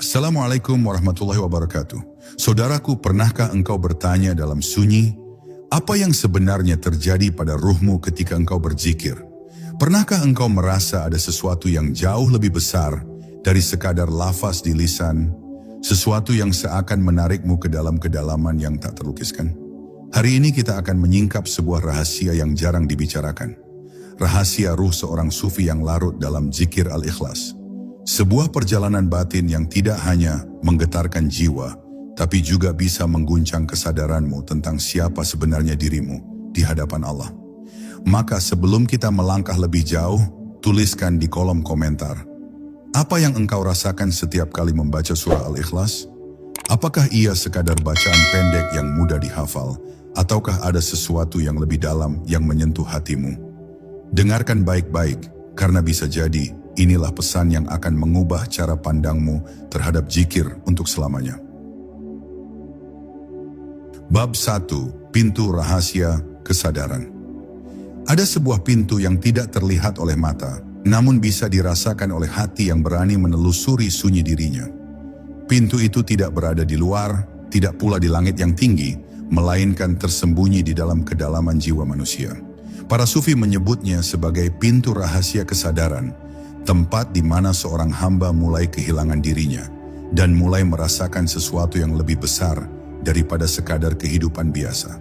Assalamualaikum warahmatullahi wabarakatuh. Saudaraku, pernahkah engkau bertanya dalam sunyi, apa yang sebenarnya terjadi pada ruhmu ketika engkau berzikir? Pernahkah engkau merasa ada sesuatu yang jauh lebih besar dari sekadar lafaz di lisan, sesuatu yang seakan menarikmu ke dalam kedalaman yang tak terlukiskan? Hari ini kita akan menyingkap sebuah rahasia yang jarang dibicarakan. Rahasia ruh seorang sufi yang larut dalam zikir al-ikhlas. Sebuah perjalanan batin yang tidak hanya menggetarkan jiwa, tapi juga bisa mengguncang kesadaranmu tentang siapa sebenarnya dirimu di hadapan Allah. Maka sebelum kita melangkah lebih jauh, tuliskan di kolom komentar. Apa yang engkau rasakan setiap kali membaca surah Al-Ikhlas? Apakah ia sekadar bacaan pendek yang mudah dihafal, ataukah ada sesuatu yang lebih dalam yang menyentuh hatimu? Dengarkan baik-baik, karena bisa jadi inilah pesan yang akan mengubah cara pandangmu terhadap zikir untuk selamanya. Bab 1. Pintu Rahasia Kesadaran. Ada sebuah pintu yang tidak terlihat oleh mata, namun bisa dirasakan oleh hati yang berani menelusuri sunyi dirinya. Pintu itu tidak berada di luar, tidak pula di langit yang tinggi, melainkan tersembunyi di dalam kedalaman jiwa manusia. Para sufi menyebutnya sebagai pintu rahasia kesadaran, tempat di mana seorang hamba mulai kehilangan dirinya dan mulai merasakan sesuatu yang lebih besar daripada sekadar kehidupan biasa.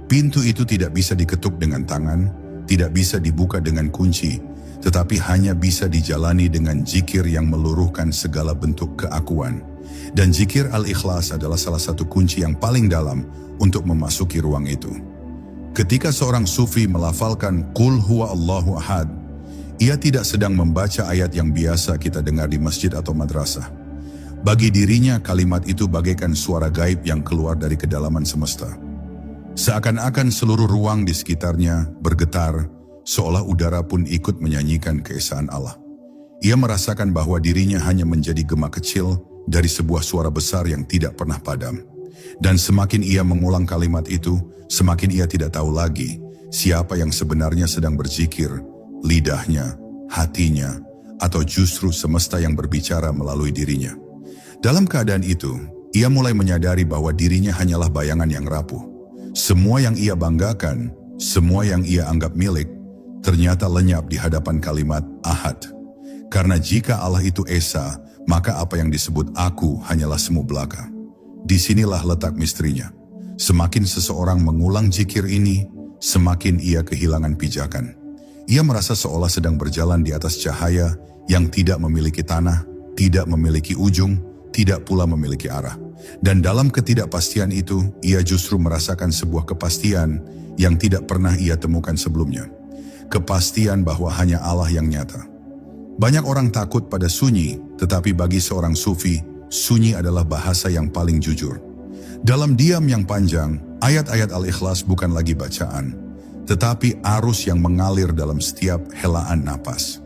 Pintu itu tidak bisa diketuk dengan tangan, tidak bisa dibuka dengan kunci, tetapi hanya bisa dijalani dengan zikir yang meluruhkan segala bentuk keakuan. Dan zikir al-ikhlas adalah salah satu kunci yang paling dalam untuk memasuki ruang itu. Ketika seorang sufi melafalkan Qul huwa Allahu ahad, ia tidak sedang membaca ayat yang biasa kita dengar di masjid atau madrasah. Bagi dirinya, kalimat itu bagaikan suara gaib yang keluar dari kedalaman semesta. Seakan-akan seluruh ruang di sekitarnya bergetar, seolah udara pun ikut menyanyikan keesaan Allah. Ia merasakan bahwa dirinya hanya menjadi gema kecil dari sebuah suara besar yang tidak pernah padam. Dan semakin ia mengulang kalimat itu, semakin ia tidak tahu lagi siapa yang sebenarnya sedang berzikir, lidahnya, hatinya, atau justru semesta yang berbicara melalui dirinya. Dalam keadaan itu, ia mulai menyadari bahwa dirinya hanyalah bayangan yang rapuh. Semua yang ia banggakan, semua yang ia anggap milik, ternyata lenyap di hadapan kalimat ahad. Karena jika Allah itu esa, maka apa yang disebut aku hanyalah semu belaka. Disinilah letak misterinya. Semakin seseorang mengulang zikir ini, semakin ia kehilangan pijakan. Ia merasa seolah sedang berjalan di atas cahaya yang tidak memiliki tanah, tidak memiliki ujung, tidak pula memiliki arah. Dan dalam ketidakpastian itu, ia justru merasakan sebuah kepastian yang tidak pernah ia temukan sebelumnya. Kepastian bahwa hanya Allah yang nyata. Banyak orang takut pada sunyi, tetapi bagi seorang sufi, sunyi adalah bahasa yang paling jujur. Dalam diam yang panjang, ayat-ayat Al-Ikhlas bukan lagi bacaan, tetapi arus yang mengalir dalam setiap helaan napas.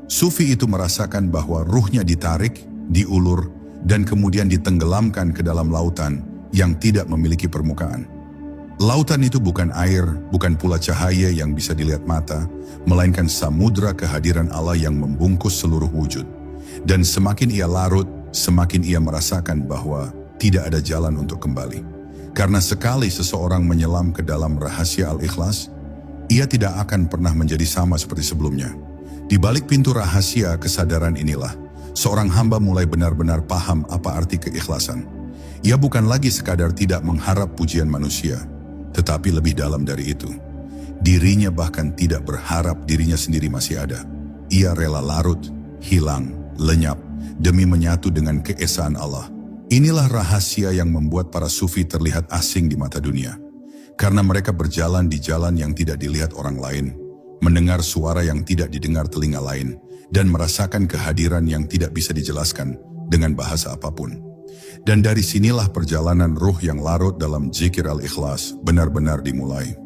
Sufi itu merasakan bahwa ruhnya ditarik, diulur, dan kemudian ditenggelamkan ke dalam lautan yang tidak memiliki permukaan. Lautan itu bukan air, bukan pula cahaya yang bisa dilihat mata, melainkan samudra kehadiran Allah yang membungkus seluruh wujud. Dan semakin ia larut, semakin ia merasakan bahwa tidak ada jalan untuk kembali. Karena sekali seseorang menyelam ke dalam rahasia al-ikhlas, ia tidak akan pernah menjadi sama seperti sebelumnya. Di balik pintu rahasia kesadaran inilah, seorang hamba mulai benar-benar paham apa arti keikhlasan. Ia bukan lagi sekadar tidak mengharap pujian manusia, tetapi lebih dalam dari itu. Dirinya bahkan tidak berharap dirinya sendiri masih ada. Ia rela larut, hilang, lenyap, demi menyatu dengan keesaan Allah. Inilah rahasia yang membuat para sufi terlihat asing di mata dunia. Karena mereka berjalan di jalan yang tidak dilihat orang lain, mendengar suara yang tidak didengar telinga lain, dan merasakan kehadiran yang tidak bisa dijelaskan dengan bahasa apapun. Dan dari sinilah perjalanan ruh yang larut dalam zikir al-ikhlas benar-benar dimulai.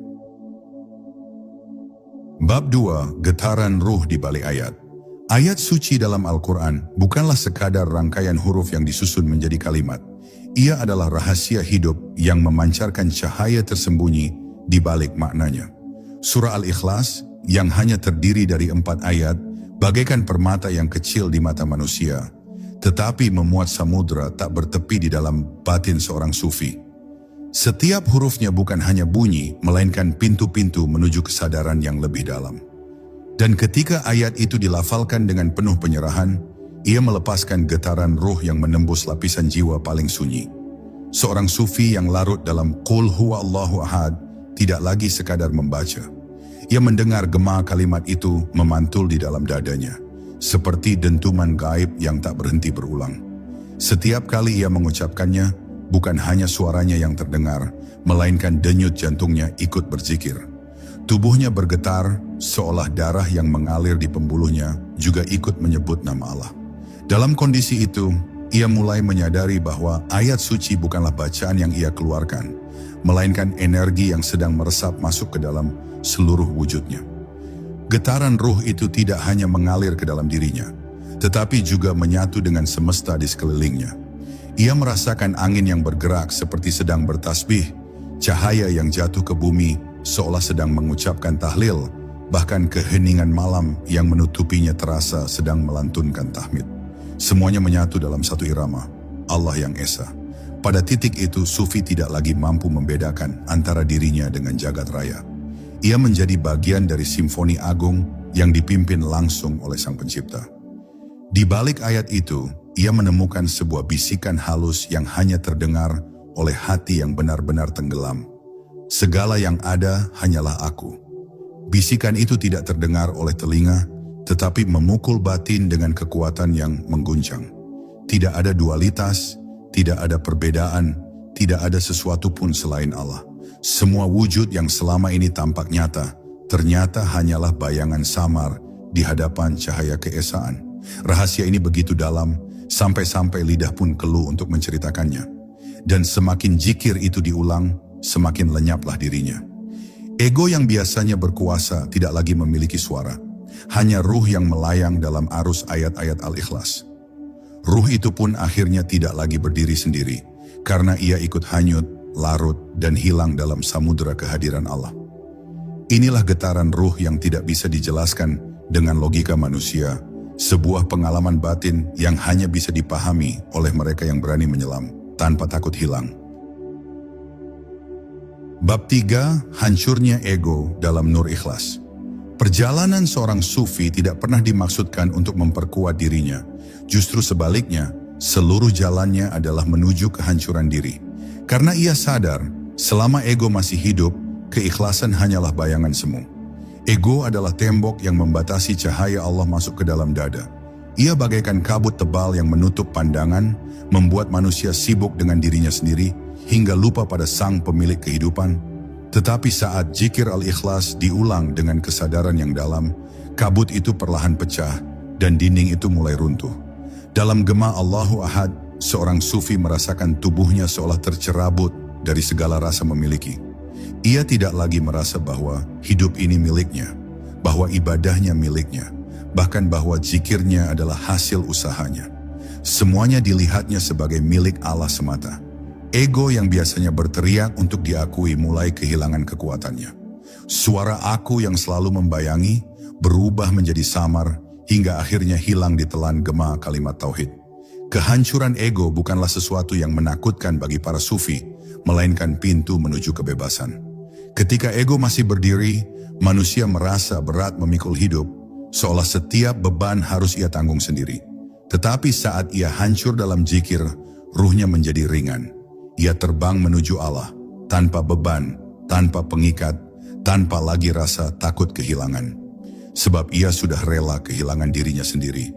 Bab 2. Getaran ruh di balik ayat. Ayat suci dalam Al-Quran bukanlah sekadar rangkaian huruf yang disusun menjadi kalimat. Ia adalah rahasia hidup yang memancarkan cahaya tersembunyi di balik maknanya. Surah Al-Ikhlas yang hanya terdiri dari 4 ayat, bagaikan permata yang kecil di mata manusia, tetapi memuat samudra tak bertepi di dalam batin seorang sufi. Setiap hurufnya bukan hanya bunyi, melainkan pintu-pintu menuju kesadaran yang lebih dalam. Dan ketika ayat itu dilafalkan dengan penuh penyerahan, ia melepaskan getaran ruh yang menembus lapisan jiwa paling sunyi. Seorang sufi yang larut dalam Qul huwa Allahu ahad tidak lagi sekadar membaca. Ia mendengar gema kalimat itu memantul di dalam dadanya, seperti dentuman gaib yang tak berhenti berulang. Setiap kali ia mengucapkannya, bukan hanya suaranya yang terdengar, melainkan denyut jantungnya ikut berzikir. Tubuhnya bergetar, seolah darah yang mengalir di pembuluhnya juga ikut menyebut nama Allah. Dalam kondisi itu, ia mulai menyadari bahwa ayat suci bukanlah bacaan yang ia keluarkan, melainkan energi yang sedang meresap masuk ke dalam seluruh wujudnya. Getaran ruh itu tidak hanya mengalir ke dalam dirinya, tetapi juga menyatu dengan semesta di sekelilingnya. Ia merasakan angin yang bergerak seperti sedang bertasbih, cahaya yang jatuh ke bumi seolah sedang mengucapkan tahlil, bahkan keheningan malam yang menutupinya terasa sedang melantunkan tahmid. Semuanya menyatu dalam satu irama, Allah yang Esa. Pada titik itu, sufi tidak lagi mampu membedakan antara dirinya dengan jagat raya. Ia menjadi bagian dari simfoni agung yang dipimpin langsung oleh Sang Pencipta. Di balik ayat itu, ia menemukan sebuah bisikan halus yang hanya terdengar oleh hati yang benar-benar tenggelam. Segala yang ada hanyalah aku. Bisikan itu tidak terdengar oleh telinga, tetapi memukul batin dengan kekuatan yang mengguncang. Tidak ada dualitas, tidak ada perbedaan, tidak ada sesuatu pun selain Allah. Semua wujud yang selama ini tampak nyata, ternyata hanyalah bayangan samar di hadapan cahaya keesaan. Rahasia ini begitu dalam, sampai-sampai lidah pun keluh untuk menceritakannya. Dan semakin zikir itu diulang, semakin lenyaplah dirinya. Ego yang biasanya berkuasa tidak lagi memiliki suara. Hanya ruh yang melayang dalam arus ayat-ayat Al-Ikhlas. Ruh itu pun akhirnya tidak lagi berdiri sendiri, karena ia ikut hanyut, larut, dan hilang dalam samudera kehadiran Allah. Inilah getaran ruh yang tidak bisa dijelaskan dengan logika manusia, sebuah pengalaman batin yang hanya bisa dipahami oleh mereka yang berani menyelam, tanpa takut hilang. Bab 3, Hancurnya Ego dalam Nur Ikhlas. Perjalanan seorang sufi tidak pernah dimaksudkan untuk memperkuat dirinya. Justru sebaliknya, seluruh jalannya adalah menuju kehancuran diri. Karena ia sadar, selama ego masih hidup, keikhlasan hanyalah bayangan semu. Ego adalah tembok yang membatasi cahaya Allah masuk ke dalam dada. Ia bagaikan kabut tebal yang menutup pandangan, membuat manusia sibuk dengan dirinya sendiri, hingga lupa pada Sang Pemilik kehidupan. Tetapi saat zikir Al-Ikhlas diulang dengan kesadaran yang dalam, kabut itu perlahan pecah dan dinding itu mulai runtuh. Dalam gema Allahu Ahad, seorang sufi merasakan tubuhnya seolah tercerabut dari segala rasa memiliki. Ia tidak lagi merasa bahwa hidup ini miliknya, bahwa ibadahnya miliknya, bahkan bahwa zikirnya adalah hasil usahanya. Semuanya dilihatnya sebagai milik Allah semata. Ego yang biasanya berteriak untuk diakui mulai kehilangan kekuatannya. Suara aku yang selalu membayangi berubah menjadi samar hingga akhirnya hilang ditelan gema kalimat tauhid. Kehancuran ego bukanlah sesuatu yang menakutkan bagi para sufi, melainkan pintu menuju kebebasan. Ketika ego masih berdiri, manusia merasa berat memikul hidup, seolah setiap beban harus ia tanggung sendiri. Tetapi saat ia hancur dalam zikir, ruhnya menjadi ringan. Ia terbang menuju Allah, tanpa beban, tanpa pengikat, tanpa lagi rasa takut kehilangan. Sebab ia sudah rela kehilangan dirinya sendiri.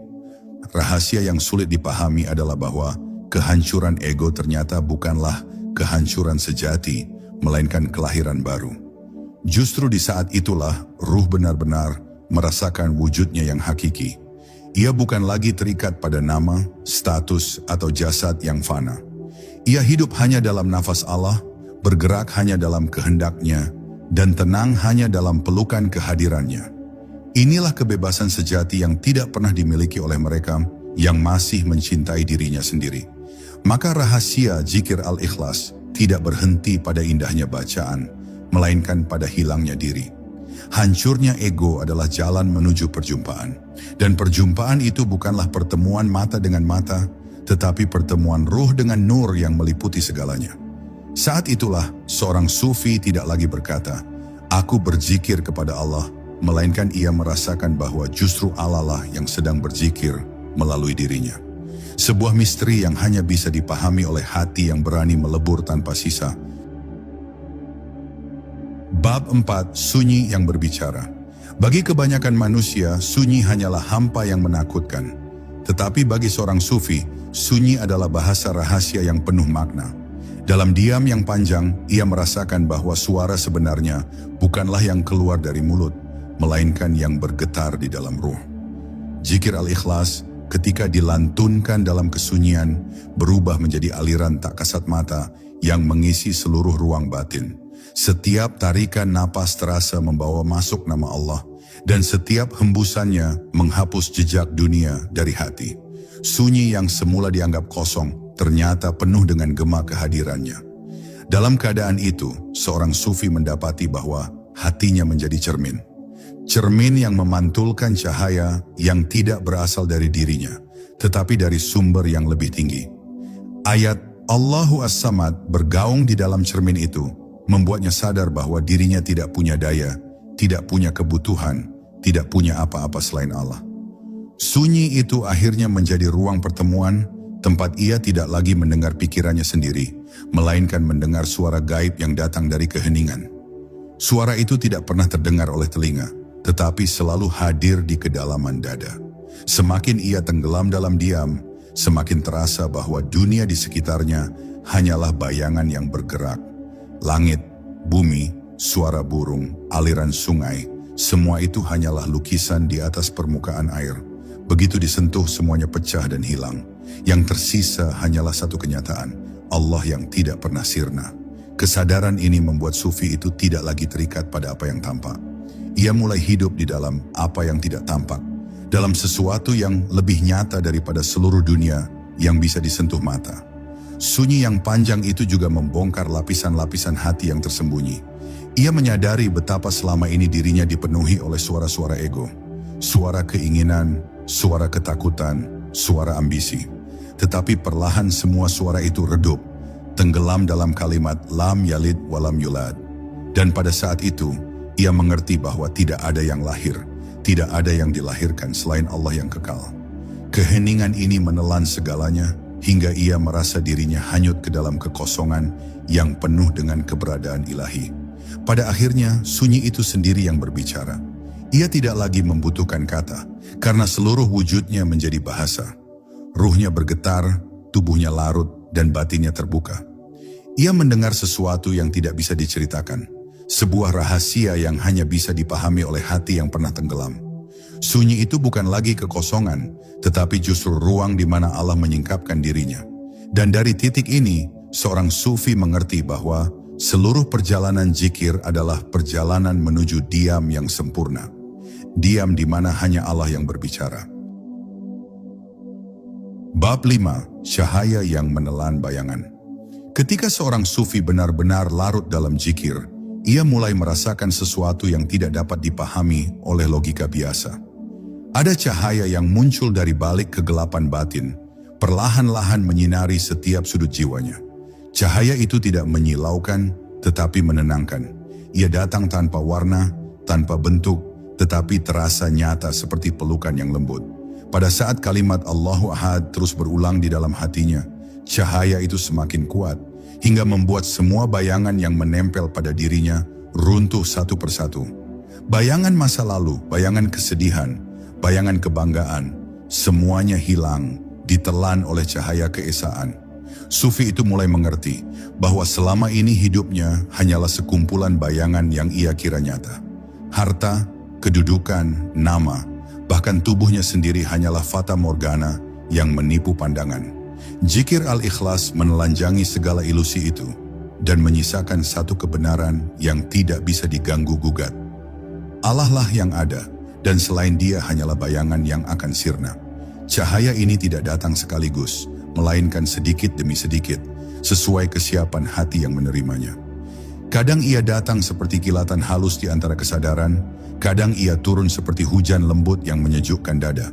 Rahasia yang sulit dipahami adalah bahwa kehancuran ego ternyata bukanlah kehancuran sejati, melainkan kelahiran baru. Justru di saat itulah ruh benar-benar merasakan wujudnya yang hakiki. Ia bukan lagi terikat pada nama, status, atau jasad yang fana. Ia hidup hanya dalam nafas Allah, bergerak hanya dalam kehendaknya, dan tenang hanya dalam pelukan kehadirannya. Inilah kebebasan sejati yang tidak pernah dimiliki oleh mereka yang masih mencintai dirinya sendiri. Maka rahasia zikir Al-Ikhlas tidak berhenti pada indahnya bacaan, melainkan pada hilangnya diri. Hancurnya ego adalah jalan menuju perjumpaan. Dan perjumpaan itu bukanlah pertemuan mata dengan mata, tetapi pertemuan ruh dengan nur yang meliputi segalanya. Saat itulah seorang sufi tidak lagi berkata, "Aku berzikir kepada Allah," melainkan ia merasakan bahwa justru Allah lah yang sedang berzikir melalui dirinya. Sebuah misteri yang hanya bisa dipahami oleh hati yang berani melebur tanpa sisa. Bab 4. Sunyi yang berbicara. Bagi kebanyakan manusia, sunyi hanyalah hampa yang menakutkan. Tetapi bagi seorang sufi, sunyi adalah bahasa rahasia yang penuh makna. Dalam diam yang panjang, ia merasakan bahwa suara sebenarnya bukanlah yang keluar dari mulut, melainkan yang bergetar di dalam ruh. Zikir al-ikhlas ketika dilantunkan dalam kesunyian berubah menjadi aliran tak kasat mata yang mengisi seluruh ruang batin. Setiap tarikan napas terasa membawa masuk nama Allah, dan setiap hembusannya menghapus jejak dunia dari hati. Sunyi yang semula dianggap kosong, ternyata penuh dengan gema kehadirannya. Dalam keadaan itu, seorang sufi mendapati bahwa hatinya menjadi cermin. Cermin yang memantulkan cahaya yang tidak berasal dari dirinya, tetapi dari sumber yang lebih tinggi. Ayat Allahu As-Samad bergaung di dalam cermin itu, membuatnya sadar bahwa dirinya tidak punya daya, tidak punya kebutuhan, tidak punya apa-apa selain Allah. Sunyi itu akhirnya menjadi ruang pertemuan, tempat ia tidak lagi mendengar pikirannya sendiri, melainkan mendengar suara gaib yang datang dari keheningan. Suara itu tidak pernah terdengar oleh telinga, tetapi selalu hadir di kedalaman dada. Semakin ia tenggelam dalam diam, semakin terasa bahwa dunia di sekitarnya hanyalah bayangan yang bergerak. Langit, bumi, suara burung, aliran sungai, semua itu hanyalah lukisan di atas permukaan air. Begitu disentuh semuanya pecah dan hilang. Yang tersisa hanyalah satu kenyataan, Allah yang tidak pernah sirna. Kesadaran ini membuat sufi itu tidak lagi terikat pada apa yang tampak. Ia mulai hidup di dalam apa yang tidak tampak, dalam sesuatu yang lebih nyata daripada seluruh dunia yang bisa disentuh mata. Sunyi yang panjang itu juga membongkar lapisan-lapisan hati yang tersembunyi. Ia menyadari betapa selama ini dirinya dipenuhi oleh suara-suara ego, suara keinginan, suara ketakutan, suara ambisi. Tetapi perlahan semua suara itu redup, tenggelam dalam kalimat lam yalid walam yulad. Dan pada saat itu, ia mengerti bahwa tidak ada yang lahir, tidak ada yang dilahirkan selain Allah yang kekal. Keheningan ini menelan segalanya, hingga ia merasa dirinya hanyut ke dalam kekosongan yang penuh dengan keberadaan ilahi. Pada akhirnya, sunyi itu sendiri yang berbicara. Ia tidak lagi membutuhkan kata, karena seluruh wujudnya menjadi bahasa. Ruhnya bergetar, tubuhnya larut, dan batinnya terbuka. Ia mendengar sesuatu yang tidak bisa diceritakan, sebuah rahasia yang hanya bisa dipahami oleh hati yang pernah tenggelam. Sunyi itu bukan lagi kekosongan, tetapi justru ruang di mana Allah menyingkapkan dirinya. Dan dari titik ini, seorang sufi mengerti bahwa seluruh perjalanan zikir adalah perjalanan menuju diam yang sempurna. Diam di mana hanya Allah yang berbicara. Bab 5. Cahaya yang menelan bayangan. Ketika seorang sufi benar-benar larut dalam zikir, ia mulai merasakan sesuatu yang tidak dapat dipahami oleh logika biasa. Ada cahaya yang muncul dari balik kegelapan batin, perlahan-lahan menyinari setiap sudut jiwanya. Cahaya itu tidak menyilaukan, tetapi menenangkan. Ia datang tanpa warna, tanpa bentuk, tetapi terasa nyata seperti pelukan yang lembut. Pada saat kalimat Allahu Ahad terus berulang di dalam hatinya, cahaya itu semakin kuat, hingga membuat semua bayangan yang menempel pada dirinya runtuh satu persatu. Bayangan masa lalu, bayangan kesedihan, bayangan kebanggaan, semuanya hilang, ditelan oleh cahaya keesaan. Sufi itu mulai mengerti bahwa selama ini hidupnya hanyalah sekumpulan bayangan yang ia kira nyata. Harta, kedudukan, nama, bahkan tubuhnya sendiri hanyalah fata morgana yang menipu pandangan. Zikir al-ikhlas menelanjangi segala ilusi itu dan menyisakan satu kebenaran yang tidak bisa diganggu-gugat. Allah lah yang ada, dan selain dia hanyalah bayangan yang akan sirna. Cahaya ini tidak datang sekaligus, melainkan sedikit demi sedikit, sesuai kesiapan hati yang menerimanya. Kadang ia datang seperti kilatan halus di antara kesadaran, kadang ia turun seperti hujan lembut yang menyejukkan dada.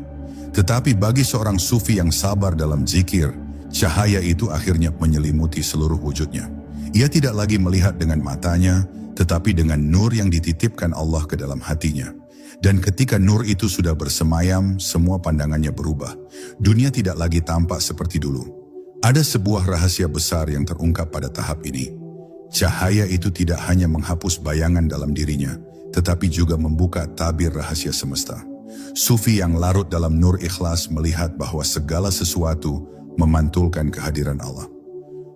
Tetapi bagi seorang sufi yang sabar dalam zikir, cahaya itu akhirnya menyelimuti seluruh wujudnya. Ia tidak lagi melihat dengan matanya, tetapi dengan nur yang dititipkan Allah ke dalam hatinya. Dan ketika nur itu sudah bersemayam, semua pandangannya berubah. Dunia tidak lagi tampak seperti dulu. Ada sebuah rahasia besar yang terungkap pada tahap ini. Cahaya itu tidak hanya menghapus bayangan dalam dirinya, tetapi juga membuka tabir rahasia semesta. Sufi yang larut dalam nur ikhlas melihat bahwa segala sesuatu memantulkan kehadiran Allah.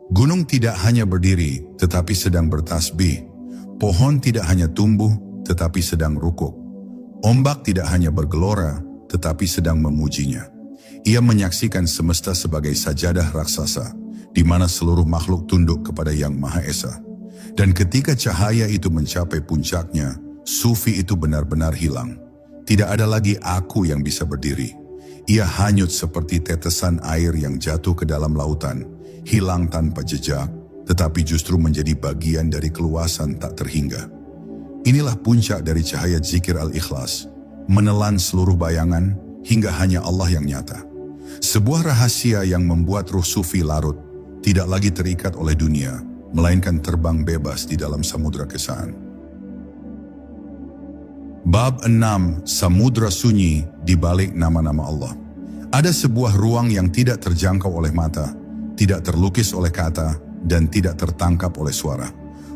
Gunung tidak hanya berdiri, tetapi sedang bertasbih. Pohon tidak hanya tumbuh, tetapi sedang rukuk. Ombak tidak hanya bergelora, tetapi sedang memujinya. Ia menyaksikan semesta sebagai sajadah raksasa, di mana seluruh makhluk tunduk kepada Yang Maha Esa. Dan ketika cahaya itu mencapai puncaknya, sufi itu benar-benar hilang. Tidak ada lagi aku yang bisa berdiri. Ia hanyut seperti tetesan air yang jatuh ke dalam lautan, hilang tanpa jejak, tetapi justru menjadi bagian dari keluasan tak terhingga. Inilah puncak dari cahaya zikir al-ikhlas, menelan seluruh bayangan hingga hanya Allah yang nyata. Sebuah rahasia yang membuat ruh sufi larut, tidak lagi terikat oleh dunia, melainkan terbang bebas di dalam samudra kesan. Bab 6. Samudra sunyi di balik nama-nama Allah. Ada sebuah ruang yang tidak terjangkau oleh mata, tidak terlukis oleh kata, dan tidak tertangkap oleh suara.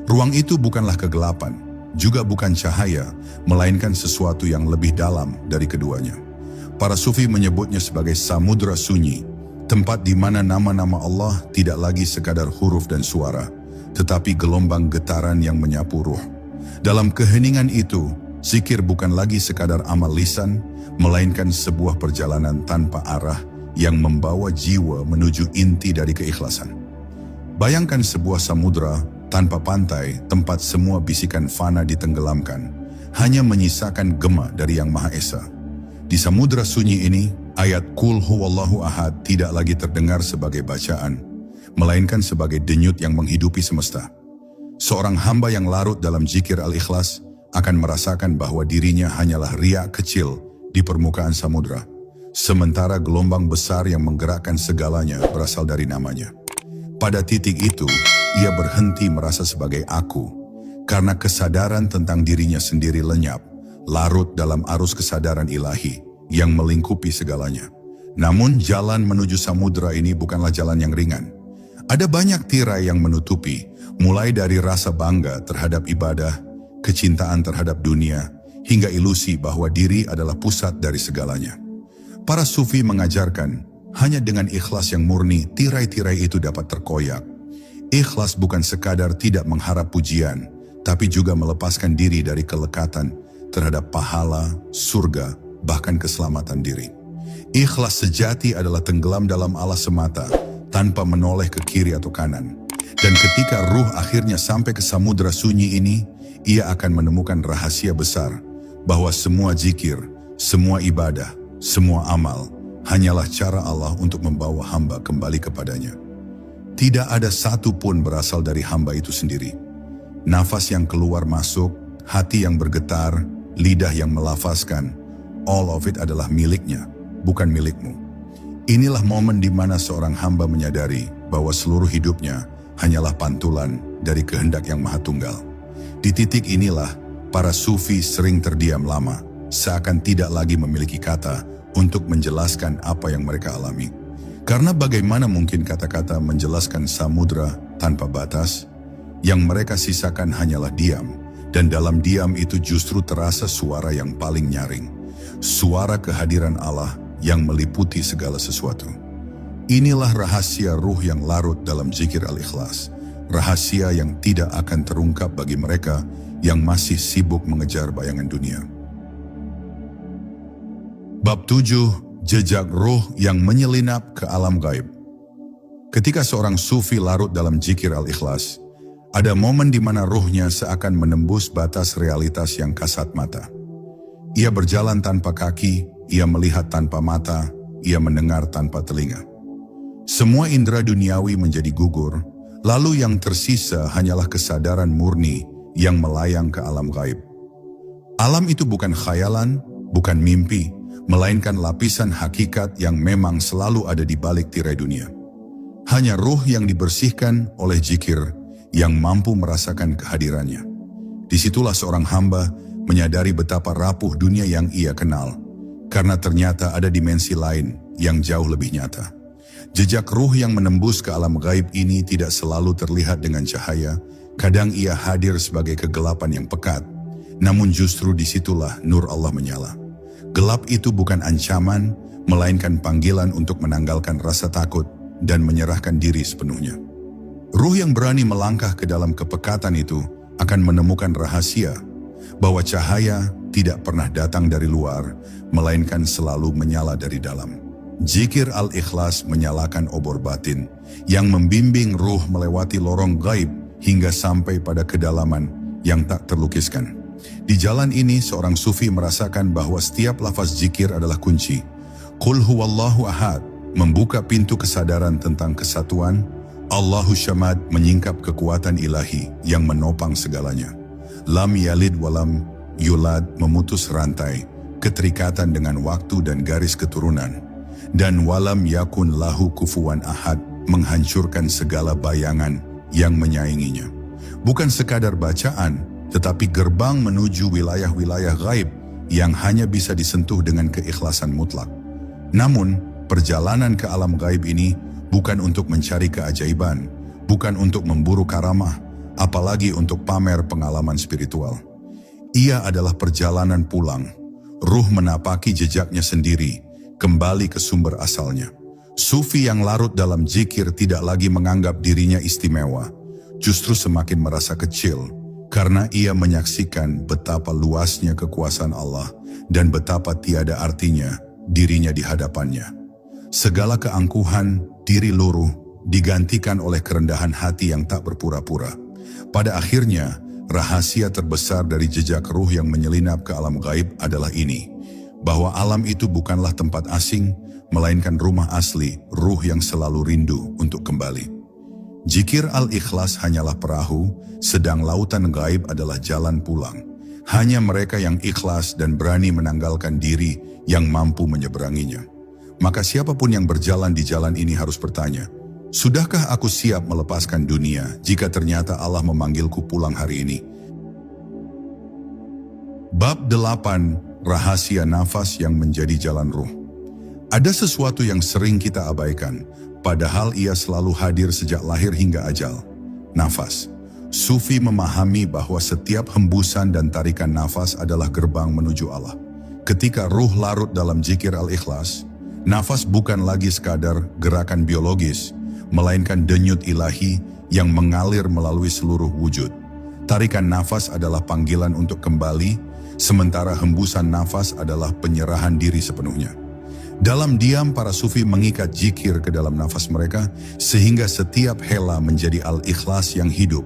Ruang itu bukanlah kegelapan, juga bukan cahaya, melainkan sesuatu yang lebih dalam dari keduanya. Para sufi menyebutnya sebagai samudra sunyi, tempat di mana nama-nama Allah tidak lagi sekadar huruf dan suara, tetapi gelombang getaran yang menyapu ruh. Dalam keheningan itu, zikir bukan lagi sekadar amal lisan, melainkan sebuah perjalanan tanpa arah yang membawa jiwa menuju inti dari keikhlasan. Bayangkan sebuah samudra tanpa pantai, tempat semua bisikan fana ditenggelamkan, hanya menyisakan gema dari Yang Maha Esa. Di samudra sunyi ini, ayat Qul huwallahu ahad tidak lagi terdengar sebagai bacaan, melainkan sebagai denyut yang menghidupi semesta. Seorang hamba yang larut dalam zikir al-ikhlas akan merasakan bahwa dirinya hanyalah riak kecil di permukaan samudra, sementara gelombang besar yang menggerakkan segalanya berasal dari namanya. Pada titik itu, ia berhenti merasa sebagai aku, karena kesadaran tentang dirinya sendiri lenyap, larut dalam arus kesadaran ilahi yang melingkupi segalanya. Namun jalan menuju samudra ini bukanlah jalan yang ringan. Ada banyak tirai yang menutupi, mulai dari rasa bangga terhadap ibadah, kecintaan terhadap dunia, hingga ilusi bahwa diri adalah pusat dari segalanya. Para sufi mengajarkan, hanya dengan ikhlas yang murni, tirai-tirai itu dapat terkoyak. Ikhlas bukan sekadar tidak mengharap pujian, tapi juga melepaskan diri dari kelekatan terhadap pahala, surga, bahkan keselamatan diri. Ikhlas sejati adalah tenggelam dalam Allah semata, tanpa menoleh ke kiri atau kanan. Dan ketika ruh akhirnya sampai ke samudra sunyi ini, ia akan menemukan rahasia besar, bahwa semua zikir, semua ibadah, semua amal, hanyalah cara Allah untuk membawa hamba kembali kepadanya. Tidak ada satu pun berasal dari hamba itu sendiri. Nafas yang keluar masuk, hati yang bergetar, lidah yang melafazkan, all of it adalah miliknya, bukan milikmu. Inilah momen di mana seorang hamba menyadari bahwa seluruh hidupnya hanyalah pantulan dari kehendak yang Maha Tunggal. Di titik inilah, para sufi sering terdiam lama, seakan tidak lagi memiliki kata untuk menjelaskan apa yang mereka alami. Karena bagaimana mungkin kata-kata menjelaskan samudra tanpa batas? Yang mereka sisakan hanyalah diam, dan dalam diam itu justru terasa suara yang paling nyaring. Suara kehadiran Allah yang meliputi segala sesuatu. Inilah rahasia ruh yang larut dalam zikir al-ikhlas. Rahasia yang tidak akan terungkap bagi mereka yang masih sibuk mengejar bayangan dunia. Bab 7. Jejak ruh yang menyelinap ke alam gaib. Ketika seorang sufi larut dalam zikir al-ikhlas, ada momen di mana ruhnya seakan menembus batas realitas yang kasat mata. Ia berjalan tanpa kaki, ia melihat tanpa mata, ia mendengar tanpa telinga. Semua indera duniawi menjadi gugur, Lalu yang tersisa hanyalah kesadaran murni yang melayang ke alam gaib. Alam itu bukan khayalan, bukan mimpi, melainkan lapisan hakikat yang memang selalu ada di balik tirai dunia. Hanya ruh yang dibersihkan oleh zikir yang mampu merasakan kehadirannya. Disitulah seorang hamba menyadari betapa rapuh dunia yang ia kenal, karena ternyata ada dimensi lain yang jauh lebih nyata. Jejak ruh yang menembus ke alam gaib ini tidak selalu terlihat dengan cahaya, kadang ia hadir sebagai kegelapan yang pekat, namun justru disitulah nur Allah menyala. Gelap itu bukan ancaman, melainkan panggilan untuk menanggalkan rasa takut dan menyerahkan diri sepenuhnya. Ruh yang berani melangkah ke dalam kepekatan itu akan menemukan rahasia bahwa cahaya tidak pernah datang dari luar, melainkan selalu menyala dari dalam. Zikir al-ikhlas menyalakan obor batin yang membimbing ruh melewati lorong gaib hingga sampai pada kedalaman yang tak terlukiskan. Di jalan ini seorang sufi merasakan bahwa setiap lafaz zikir adalah kunci. Qul huwallahu ahad membuka pintu kesadaran tentang kesatuan. Allahu syamad menyingkap kekuatan ilahi yang menopang segalanya. Lam yalid walam yulad memutus rantai keterikatan dengan waktu dan garis keturunan. Dan walam yakun lahu kufuwan ahad menghancurkan segala bayangan yang menyainginya. Bukan sekadar bacaan, tetapi gerbang menuju wilayah-wilayah gaib yang hanya bisa disentuh dengan keikhlasan mutlak. Namun, perjalanan ke alam gaib ini bukan untuk mencari keajaiban, bukan untuk memburu karamah, apalagi untuk pamer pengalaman spiritual. Ia adalah perjalanan pulang, ruh menapaki jejaknya sendiri, kembali ke sumber asalnya. Sufi yang larut dalam zikir tidak lagi menganggap dirinya istimewa, justru semakin merasa kecil, karena ia menyaksikan betapa luasnya kekuasaan Allah dan betapa tiada artinya dirinya di hadapannya. Segala keangkuhan, diri luruh, digantikan oleh kerendahan hati yang tak berpura-pura. Pada akhirnya, rahasia terbesar dari jejak ruh yang menyelinap ke alam gaib adalah ini, bahwa alam itu bukanlah tempat asing, melainkan rumah asli, ruh yang selalu rindu untuk kembali. Zikir al-ikhlas hanyalah perahu, sedang lautan gaib adalah jalan pulang. Hanya mereka yang ikhlas dan berani menanggalkan diri yang mampu menyeberanginya. Maka siapapun yang berjalan di jalan ini harus bertanya, sudahkah aku siap melepaskan dunia jika ternyata Allah memanggilku pulang hari ini? Bab 8. Rahasia nafas yang menjadi jalan ruh. Ada sesuatu yang sering kita abaikan, padahal ia selalu hadir sejak lahir hingga ajal. Nafas. Sufi memahami bahwa setiap hembusan dan tarikan nafas adalah gerbang menuju Allah. Ketika ruh larut dalam zikir al-ikhlas, nafas bukan lagi sekadar gerakan biologis, melainkan denyut ilahi yang mengalir melalui seluruh wujud. Tarikan nafas adalah panggilan untuk kembali, sementara hembusan nafas adalah penyerahan diri sepenuhnya. Dalam diam, para sufi mengikat zikir ke dalam nafas mereka, sehingga setiap hela menjadi al-ikhlas yang hidup,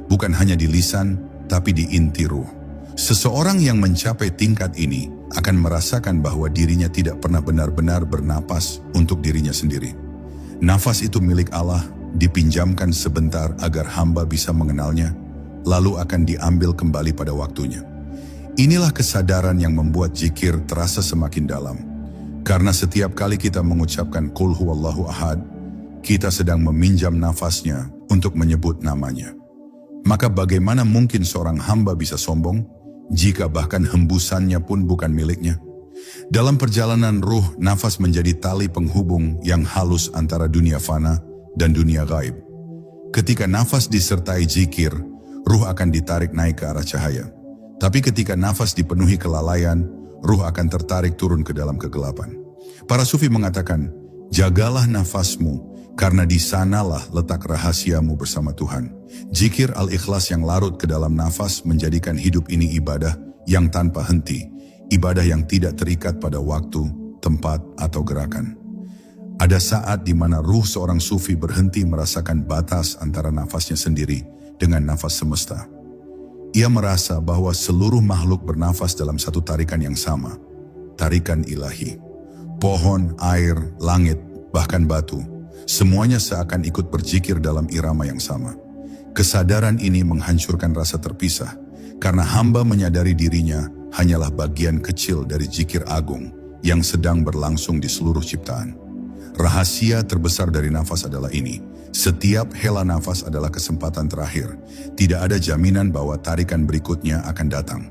bukan hanya di lisan, tapi di inti ruh. Seseorang yang mencapai tingkat ini akan merasakan bahwa dirinya tidak pernah benar-benar bernapas untuk dirinya sendiri. Nafas itu milik Allah, dipinjamkan sebentar agar hamba bisa mengenalnya, lalu akan diambil kembali pada waktunya. Inilah kesadaran yang membuat zikir terasa semakin dalam. Karena setiap kali kita mengucapkan Qul huwallahu ahad, kita sedang meminjam nafasnya untuk menyebut namanya. Maka bagaimana mungkin seorang hamba bisa sombong jika bahkan hembusannya pun bukan miliknya? Dalam perjalanan ruh, nafas menjadi tali penghubung yang halus antara dunia fana dan dunia gaib. Ketika nafas disertai zikir, ruh akan ditarik naik ke arah cahaya. Tapi ketika nafas dipenuhi kelalaian, ruh akan tertarik turun ke dalam kegelapan. Para sufi mengatakan, jagalah nafasmu, karena di sanalah letak rahasiamu bersama Tuhan. Zikir al-ikhlas yang larut ke dalam nafas menjadikan hidup ini ibadah yang tanpa henti, ibadah yang tidak terikat pada waktu, tempat, atau gerakan. Ada saat di mana ruh seorang sufi berhenti merasakan batas antara nafasnya sendiri dengan nafas semesta. Ia merasa bahwa seluruh makhluk bernafas dalam satu tarikan yang sama, tarikan ilahi. Pohon, air, langit, bahkan batu, Semuanya seakan ikut berzikir dalam irama yang sama. Kesadaran ini menghancurkan rasa terpisah, karena hamba menyadari dirinya hanyalah bagian kecil dari zikir agung yang sedang berlangsung di seluruh ciptaan. Rahasia terbesar dari nafas adalah ini. Setiap hela nafas adalah kesempatan terakhir. Tidak ada jaminan bahwa tarikan berikutnya akan datang.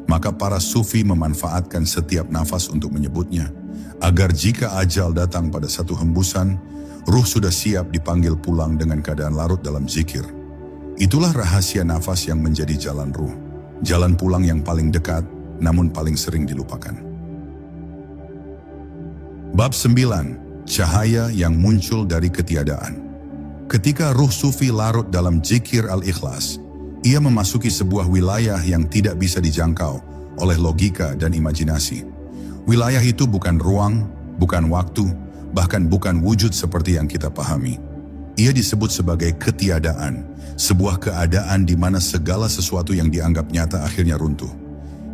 Maka para sufi memanfaatkan setiap nafas untuk menyebutnya, agar jika ajal datang pada satu hembusan, ruh sudah siap dipanggil pulang dengan keadaan larut dalam zikir. Itulah rahasia nafas yang menjadi jalan ruh. Jalan pulang yang paling dekat, namun paling sering dilupakan. Bab 9. Cahaya yang muncul dari ketiadaan. Ketika ruh sufi larut dalam zikir al-ikhlas, ia memasuki sebuah wilayah yang tidak bisa dijangkau oleh logika dan imajinasi. Wilayah itu bukan ruang, bukan waktu, bahkan bukan wujud seperti yang kita pahami. Ia disebut sebagai ketiadaan, sebuah keadaan di mana segala sesuatu yang dianggap nyata akhirnya runtuh.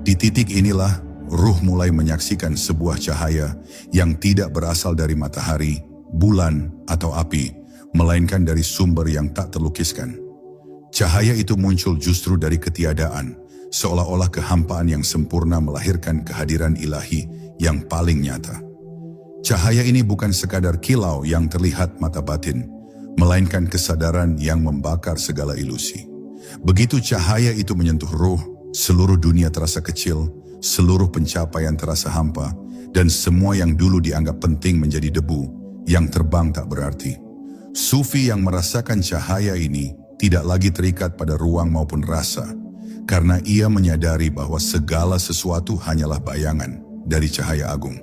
Di titik inilah, ruh mulai menyaksikan sebuah cahaya yang tidak berasal dari matahari, bulan, atau api, melainkan dari sumber yang tak terlukiskan. Cahaya itu muncul justru dari ketiadaan, seolah-olah kehampaan yang sempurna melahirkan kehadiran ilahi yang paling nyata. Cahaya ini bukan sekadar kilau yang terlihat mata batin, melainkan kesadaran yang membakar segala ilusi. Begitu cahaya itu menyentuh ruh, seluruh dunia terasa kecil, seluruh pencapaian terasa hampa, dan semua yang dulu dianggap penting menjadi debu, yang terbang tak berarti. Sufi yang merasakan cahaya ini tidak lagi terikat pada ruang maupun rasa, karena ia menyadari bahwa segala sesuatu hanyalah bayangan dari cahaya agung.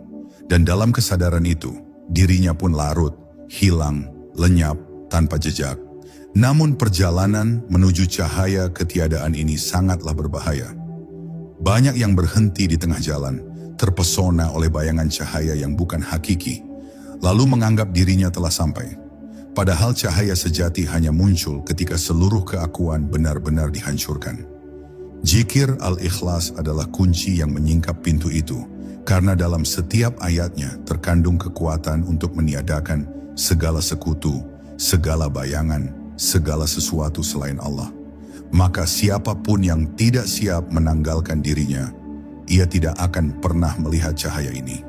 Dan dalam kesadaran itu, dirinya pun larut, hilang, lenyap, tanpa jejak. Namun perjalanan menuju cahaya ketiadaan ini sangatlah berbahaya. Banyak yang berhenti di tengah jalan, terpesona oleh bayangan cahaya yang bukan hakiki, lalu menganggap dirinya telah sampai. Padahal cahaya sejati hanya muncul ketika seluruh keakuan benar-benar dihancurkan. Zikir al-ikhlas adalah kunci yang menyingkap pintu itu, karena dalam setiap ayatnya terkandung kekuatan untuk meniadakan segala sekutu, segala bayangan, segala sesuatu selain Allah. Maka siapapun yang tidak siap menanggalkan dirinya, ia tidak akan pernah melihat cahaya ini.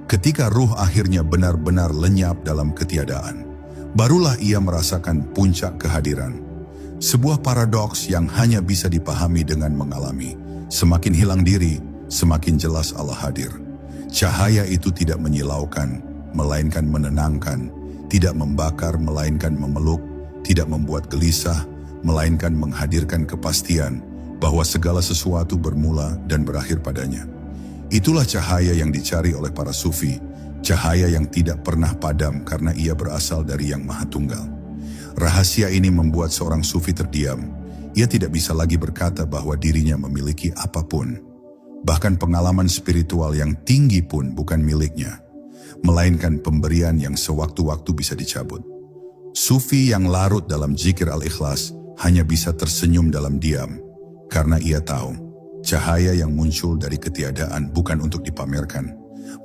Ketika ruh akhirnya benar-benar lenyap dalam ketiadaan, barulah ia merasakan puncak kehadiran. Sebuah paradoks yang hanya bisa dipahami dengan mengalami. Semakin hilang diri, semakin jelas Allah hadir. Cahaya itu tidak menyilaukan, melainkan menenangkan, tidak membakar melainkan memeluk, tidak membuat gelisah, melainkan menghadirkan kepastian bahwa segala sesuatu bermula dan berakhir padanya. Itulah cahaya yang dicari oleh para sufi, cahaya yang tidak pernah padam karena ia berasal dari Yang Maha Tunggal. Rahasia ini membuat seorang sufi terdiam. Ia tidak bisa lagi berkata bahwa dirinya memiliki apapun. Bahkan pengalaman spiritual yang tinggi pun bukan miliknya, melainkan pemberian yang sewaktu-waktu bisa dicabut. Sufi yang larut dalam zikir al-ikhlas hanya bisa tersenyum dalam diam, karena ia tahu cahaya yang muncul dari ketiadaan bukan untuk dipamerkan,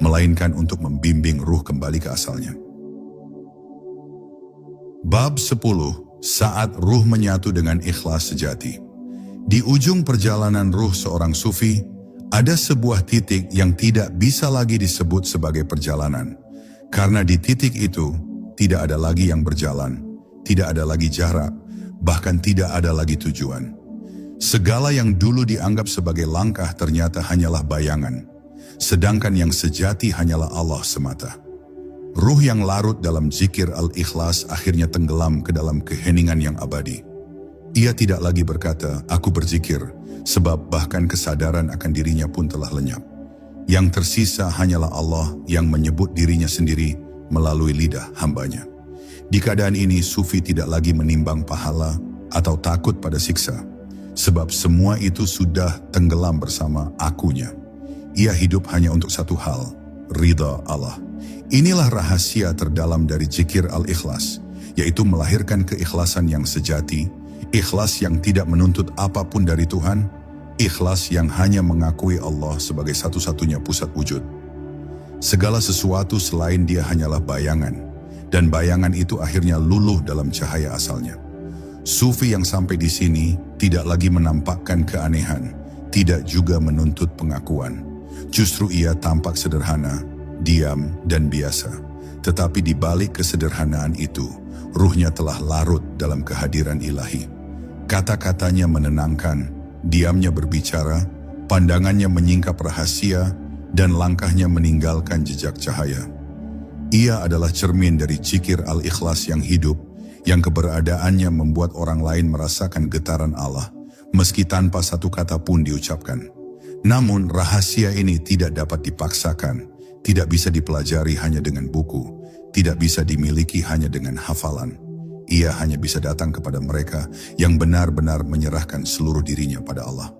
melainkan untuk membimbing ruh kembali ke asalnya. Bab 10. Saat ruh menyatu dengan ikhlas sejati. Di ujung perjalanan ruh seorang sufi, ada sebuah titik yang tidak bisa lagi disebut sebagai perjalanan. Karena di titik itu, tidak ada lagi yang berjalan, tidak ada lagi jarak, bahkan tidak ada lagi tujuan. Segala yang dulu dianggap sebagai langkah ternyata hanyalah bayangan, sedangkan yang sejati hanyalah Allah semata. Ruh yang larut dalam zikir al-ikhlas akhirnya tenggelam ke dalam keheningan yang abadi. Ia tidak lagi berkata, "Aku berzikir," sebab bahkan kesadaran akan dirinya pun telah lenyap. Yang tersisa hanyalah Allah yang menyebut dirinya sendiri melalui lidah hambanya. Di keadaan ini, sufi tidak lagi menimbang pahala atau takut pada siksa, sebab semua itu sudah tenggelam bersama akunya. Ia hidup hanya untuk satu hal, ridha Allah. Inilah rahasia terdalam dari zikir al-ikhlas, yaitu melahirkan keikhlasan yang sejati, ikhlas yang tidak menuntut apapun dari Tuhan, ikhlas yang hanya mengakui Allah sebagai satu-satunya pusat wujud. Segala sesuatu selain Dia hanyalah bayangan, dan bayangan itu akhirnya luluh dalam cahaya asalnya. Sufi yang sampai di sini tidak lagi menampakkan keanehan, tidak juga menuntut pengakuan. Justru ia tampak sederhana, diam, dan biasa. Tetapi di balik kesederhanaan itu, ruhnya telah larut dalam kehadiran ilahi. Kata-katanya menenangkan, diamnya berbicara, pandangannya menyingkap rahasia, dan langkahnya meninggalkan jejak cahaya. Ia adalah cermin dari zikir al-ikhlas yang hidup, yang keberadaannya membuat orang lain merasakan getaran Allah, meski tanpa satu kata pun diucapkan. Namun rahasia ini tidak dapat dipaksakan, tidak bisa dipelajari hanya dengan buku, tidak bisa dimiliki hanya dengan hafalan. Ia hanya bisa datang kepada mereka yang benar-benar menyerahkan seluruh dirinya pada Allah.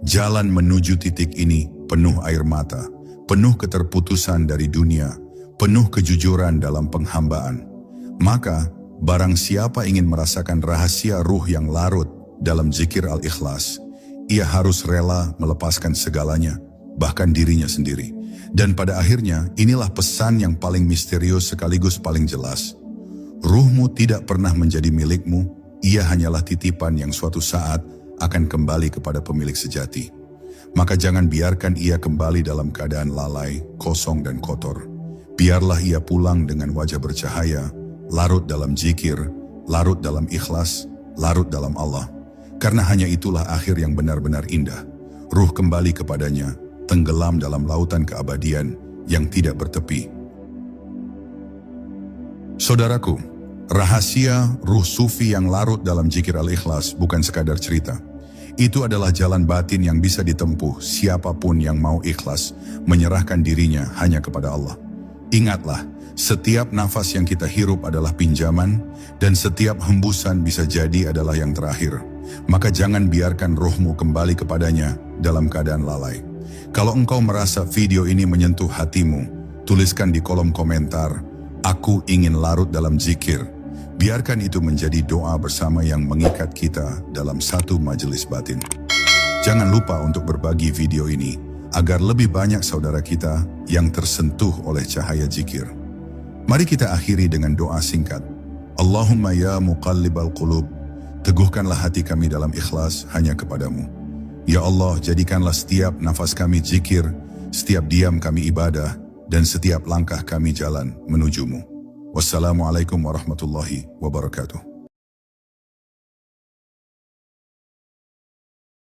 Jalan menuju titik ini penuh air mata, penuh keterputusan dari dunia, penuh kejujuran dalam penghambaan. Maka, barang siapa ingin merasakan rahasia ruh yang larut dalam zikir al-ikhlas, ia harus rela melepaskan segalanya, bahkan dirinya sendiri. Dan pada akhirnya, inilah pesan yang paling misterius sekaligus paling jelas. Ruhmu tidak pernah menjadi milikmu, ia hanyalah titipan yang suatu saat akan kembali kepada pemilik sejati. Maka jangan biarkan ia kembali dalam keadaan lalai, kosong dan kotor. Biarlah ia pulang dengan wajah bercahaya, larut dalam zikir, larut dalam ikhlas, larut dalam Allah. Karena hanya itulah akhir yang benar-benar indah. Ruh kembali kepadanya, tenggelam dalam lautan keabadian yang tidak bertepi. Saudaraku, rahasia ruh sufi yang larut dalam zikir al-ikhlas bukan sekadar cerita. Itu adalah jalan batin yang bisa ditempuh siapapun yang mau ikhlas menyerahkan dirinya hanya kepada Allah. Ingatlah, setiap nafas yang kita hirup adalah pinjaman, dan setiap hembusan bisa jadi adalah yang terakhir. Maka jangan biarkan ruhmu kembali kepadanya dalam keadaan lalai. Kalau engkau merasa video ini menyentuh hatimu, tuliskan di kolom komentar, "Aku ingin larut dalam zikir." Biarkan itu menjadi doa bersama yang mengikat kita dalam satu majelis batin. Jangan lupa untuk berbagi video ini, agar lebih banyak saudara kita yang tersentuh oleh cahaya zikir. Mari kita akhiri dengan doa singkat. Allahumma ya muqallibal qulub, teguhkanlah hati kami dalam ikhlas hanya kepadamu. Ya Allah, jadikanlah setiap nafas kami zikir, setiap diam kami ibadah, dan setiap langkah kami jalan menujumu. Wassalamualaikum warahmatullahi wabarakatuh.